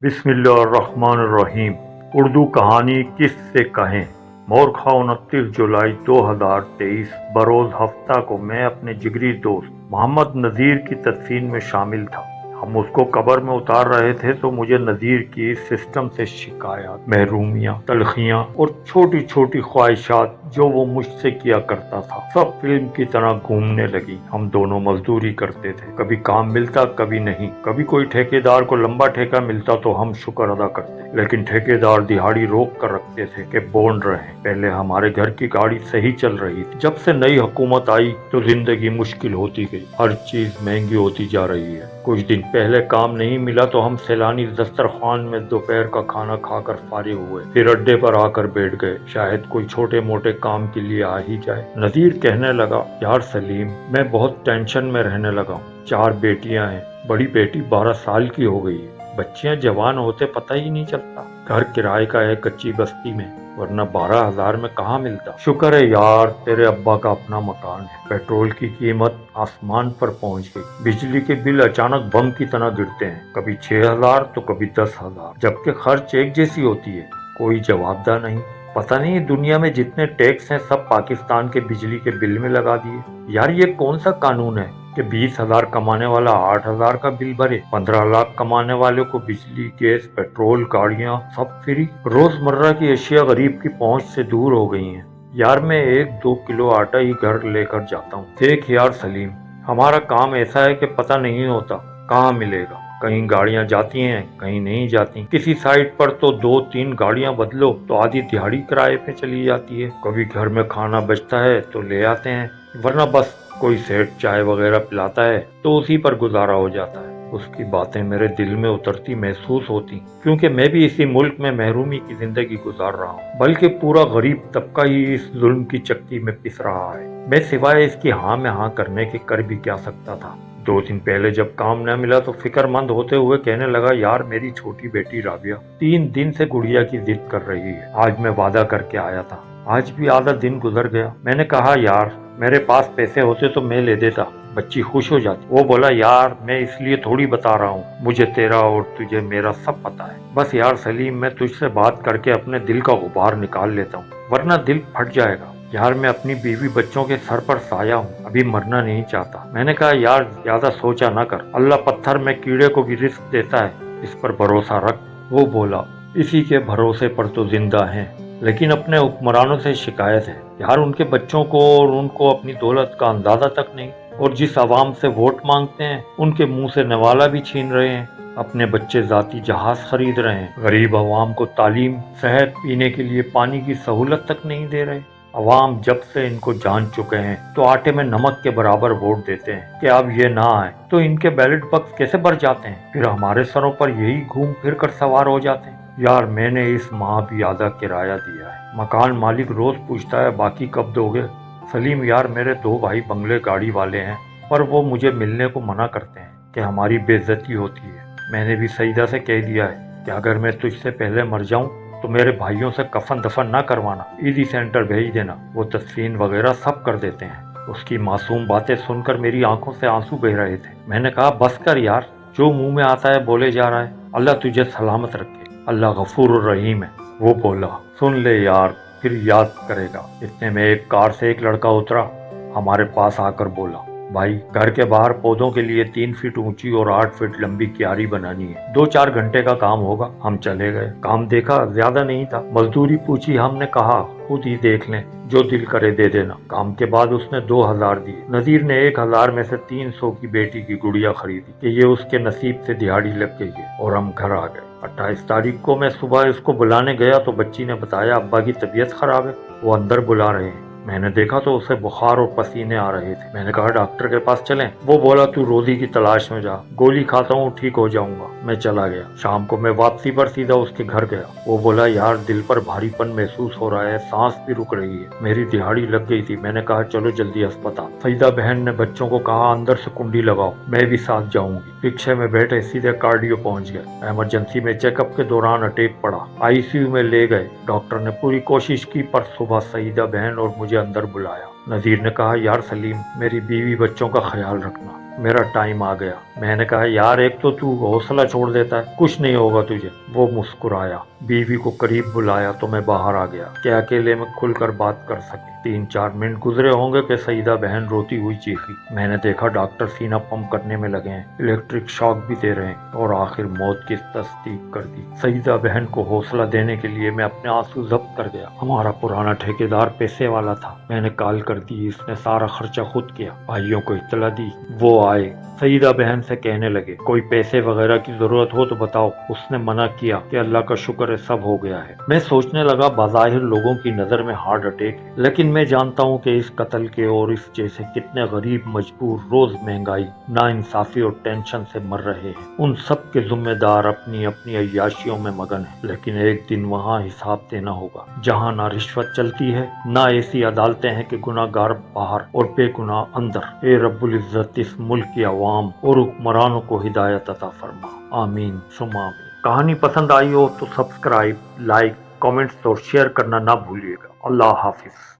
बिस्मिल्लाहिर्रहमानिर्रहीम। उर्दू कहानी किस से कहें। मोरखा 29 जुलाई 2023 बरोज हफ्ता को मैं अपने जिगरी दोस्त मोहम्मद नज़ीर की तदफीन में शामिल था। हम उसको कब्र में उतार रहे थे तो मुझे नज़ीर की इस सिस्टम से शिकायत, महरूमियाँ, तलखियाँ और छोटी छोटी ख्वाहिशात जो वो मुझसे किया करता था सब फिल्म की तरह घूमने लगी। हम दोनों मजदूरी करते थे, कभी काम मिलता कभी नहीं। कभी कोई ठेकेदार को लंबा ठेका मिलता तो हम शुक्र अदा करते, लेकिन ठेकेदार दिहाड़ी रोक कर रखते थे कि बॉन्ड रहे। पहले हमारे घर की गाड़ी सही चल रही थी, जब से नई हुकूमत आई तो जिंदगी मुश्किल होती गई। हर चीज महंगी होती जा रही है। कुछ दिन पहले काम नहीं मिला तो हम सैलानी दस्तरखान में दोपहर का खाना खाकर फारिग हुए, फिर अड्डे पर आकर बैठ गए, शायद कोई छोटे मोटे काम के लिए आ ही जाए। नज़ीर कहने लगा, यार सलीम, मैं बहुत टेंशन में रहने लगा हूँ। 4 बेटियां हैं, बड़ी बेटी 12 साल की हो गई है। बच्चियां जवान होते पता ही नहीं चलता। घर किराए का है कच्ची बस्ती में, वरना 12,000 में कहाँ मिलता। शुक्र है यार तेरे अब्बा का अपना मकान है। पेट्रोल की कीमत आसमान पर पहुंच गई। बिजली के बिल अचानक बम की तरह गिरते हैं, कभी 6,000 तो कभी 10,000, जबकि खर्च एक जैसी होती है। कोई जवाबदा नहीं। पता नहीं दुनिया में जितने टैक्स हैं सब पाकिस्तान के बिजली के बिल में लगा दिए। यार ये कौन सा कानून है कि 20,000 कमाने वाला 8,000 का बिल भरे, 15 लाख कमाने वाले को बिजली, गैस, पेट्रोल, गाड़ियां सब फ्री। रोजमर्रा की अशिया गरीब की पहुंच से दूर हो गई हैं। यार मैं 1-2 किलो आटा ही घर लेकर जाता हूँ। देख यार सलीम, हमारा काम ऐसा है कि पता नहीं होता कहाँ मिलेगा। कहीं गाड़ियां जाती हैं, कहीं नहीं जाती। किसी साइट पर तो 2-3 गाड़ियां बदलो तो आधी दिहाड़ी किराए पे चली जाती है। कभी घर में खाना बचता है तो ले आते हैं, वरना बस कोई सेठ चाय वगैरह पिलाता है तो उसी पर गुजारा हो जाता है। उसकी बातें मेरे दिल में उतरती महसूस होती, क्योंकि मैं भी इसी मुल्क में महरूमी की जिंदगी गुजार रहा हूँ, बल्कि पूरा गरीब तबका ही इस जुल्म की चक्की में पिस रहा है। मैं सिवाय इसकी हाँ में हाँ करने के कर भी क्या सकता था। 2 दिन पहले जब काम न मिला तो फिक्रमंद होते हुए कहने लगा, यार मेरी छोटी बेटी राबिया 3 दिन से गुड़िया की जिद कर रही है। आज मैं वादा करके आया था, आज भी आधा दिन गुजर गया। मैंने कहा, यार मेरे पास पैसे होते तो मैं ले देता, बच्ची खुश हो जाती। वो बोला, यार मैं इसलिए थोड़ी बता रहा हूँ, मुझे तेरा और तुझे मेरा सब पता है। बस यार सलीम, मैं तुझसे बात करके अपने दिल का गुबार निकाल लेता हूँ, वरना दिल फट जाएगा। यार मैं अपनी बीवी बच्चों के सर पर साया हूँ, अभी मरना नहीं चाहता। मैंने कहा, यार ज्यादा सोचा ना कर, अल्लाह पत्थर में कीड़े को भी रिस्क देता है, इस पर भरोसा रख। वो बोला, इसी के भरोसे पर तो जिंदा हैं, लेकिन अपने हुक्मरानों से शिकायत है। यार उनके बच्चों को और उनको अपनी दौलत का अंदाजा तक नहीं, और जिस आवाम से वोट मांगते हैं उनके मुंह से नवाला भी छीन रहे हैं। अपने बच्चे जाती जहाज खरीद रहे हैं, गरीब अवाम को तालीम, सेहत, पीने के लिए पानी की सहूलत तक नहीं दे रहे। अवाम जब से इनको जान चुके हैं तो आटे में नमक के बराबर वोट देते हैं कि अब ये ना आए तो इनके बैलेट बक्स कैसे भर जाते हैं, फिर हमारे सरों पर यही घूम फिर कर सवार हो जाते हैं। यार मैंने इस माह भी आधा किराया दिया है। मकान मालिक रोज पूछता है, बाकी कब दोगे। सलीम यार मेरे 2 भाई बंगले गाड़ी वाले हैं, पर वो मुझे मिलने को मना करते हैं कि हमारी बेइज्जती होती है। मैंने भी सईदा से कह दिया है कि अगर मैं तुझसे पहले मर जाऊं तो मेरे भाइयों से कफन दफन ना करवाना, ईदी सेंटर भेज देना, वो तदफीन वगैरह सब कर देते हैं। उसकी मासूम बातें सुनकर मेरी आंखों से आंसू बह रहे थे। मैंने कहा, बस कर यार, जो मुंह में आता है बोले जा रहा है, अल्लाह तुझे सलामत रखे, अल्लाह गफूर रहीम है। वो बोला, सुन ले यार, फिर याद करेगा। इतने में एक कार से एक लड़का उतरा, हमारे पास आकर बोला, भाई घर के बाहर पौधों के लिए 3 फीट ऊंची और 8 फीट लंबी क्यारी बनानी है, 2-4 घंटे का काम होगा। हम चले गए, काम देखा, ज्यादा नहीं था। मजदूरी पूछी, हमने कहा खुद ही देख लें, जो दिल करे दे देना। काम के बाद उसने 2,000 दिए। नजीर ने 1,000 में से 300 की बेटी की गुड़िया खरीदी कि ये उसके नसीब से दिहाड़ी लग गई है, और हम घर आ गए। 28 तारीख को मैं सुबह इसको बुलाने गया तो बच्ची ने बताया, अब्बा की तबीयत खराब है, वो अंदर बुला रहे हैं। मैंने देखा तो उसे बुखार और पसीने आ रहे थे। मैंने कहा, डॉक्टर के पास चलें। वो बोला, तू रोजी की तलाश में जा, गोली खाता हूँ ठीक हो जाऊंगा। मैं चला गया। शाम को मैं वापसी पर सीधा उसके घर गया। वो बोला, यार दिल पर भारीपन महसूस हो रहा है, सांस भी रुक रही है, मेरी दिहाड़ी लग गई थी। मैंने कहा, चलो जल्दी अस्पताल। फरीदा बहन ने बच्चों को कहा, अंदर से कुंडी लगाओ, मैं भी साथ जाऊंगी। रिक्शे में बैठे सीधे कार्डियो पहुंच गए। इमरजेंसी में चेकअप के दौरान अटैक पड़ा, आईसीयू में ले गए। डॉक्टर ने पूरी कोशिश की, पर सुबह सईदा बहन और मुझे अंदर बुलाया। नजीर ने कहा, यार सलीम, मेरी बीवी बच्चों का ख्याल रखना, मेरा टाइम आ गया। मैंने कहा यार एक तो तू हौसला छोड़ देता है, कुछ नहीं होगा तुझे। वो मुस्कुराया, बीवी को करीब बुलाया तो मैं बाहर आ गया कि अकेले में खुलकर बात कर सके। 3-4 मिनट गुजरे होंगे कि सईदा बहन रोती हुई चीखी। मैंने देखा डॉक्टर सीना पंप करने में लगे हैं, इलेक्ट्रिक शॉक भी दे रहे हैं और आखिर मौत की तस्दीक कर दी। सईदा बहन को हौसला देने के लिए मैं अपने आंसू जब्त कर गया। हमारा पुराना ठेकेदार पैसे वाला था, मैंने कॉल कर दी, इसने सारा खर्चा खुद किया। भाइयों को इत्तला दी, वो आए। सईदा बहन से कहने लगे कोई पैसे वगैरह की जरूरत हो तो बताओ। उसने मना किया कि अल्लाह का शुक्र है सब हो गया है। मैं सोचने लगा बाज़ाहिर लोगों की नजर में हार्ट अटैक है, लेकिन मैं जानता हूँ कि इस कत्ल के और इस जैसे कितने गरीब मजबूर रोज महंगाई, नाइंसाफी और टेंशन से मर रहे हैं। उन सब के जिम्मेदार अपनी अपनी अय्याशियों में मगन है, लेकिन एक दिन वहाँ हिसाब देना होगा जहाँ ना रिश्वत चलती है, ना ऐसी अदालतें हैं कि गुनाहगार बाहर और बेगुनाह अंदर। ए रब्बुल इज्जत इस मुल्क की आवाम और हुक्मरानों को हिदायत अता फरमा। आमीन सुम्मा आमीन। कहानी पसंद आई हो तो सब्सक्राइब, लाइक, कमेंट्स और शेयर करना ना भूलिएगा। अल्लाह हाफिज।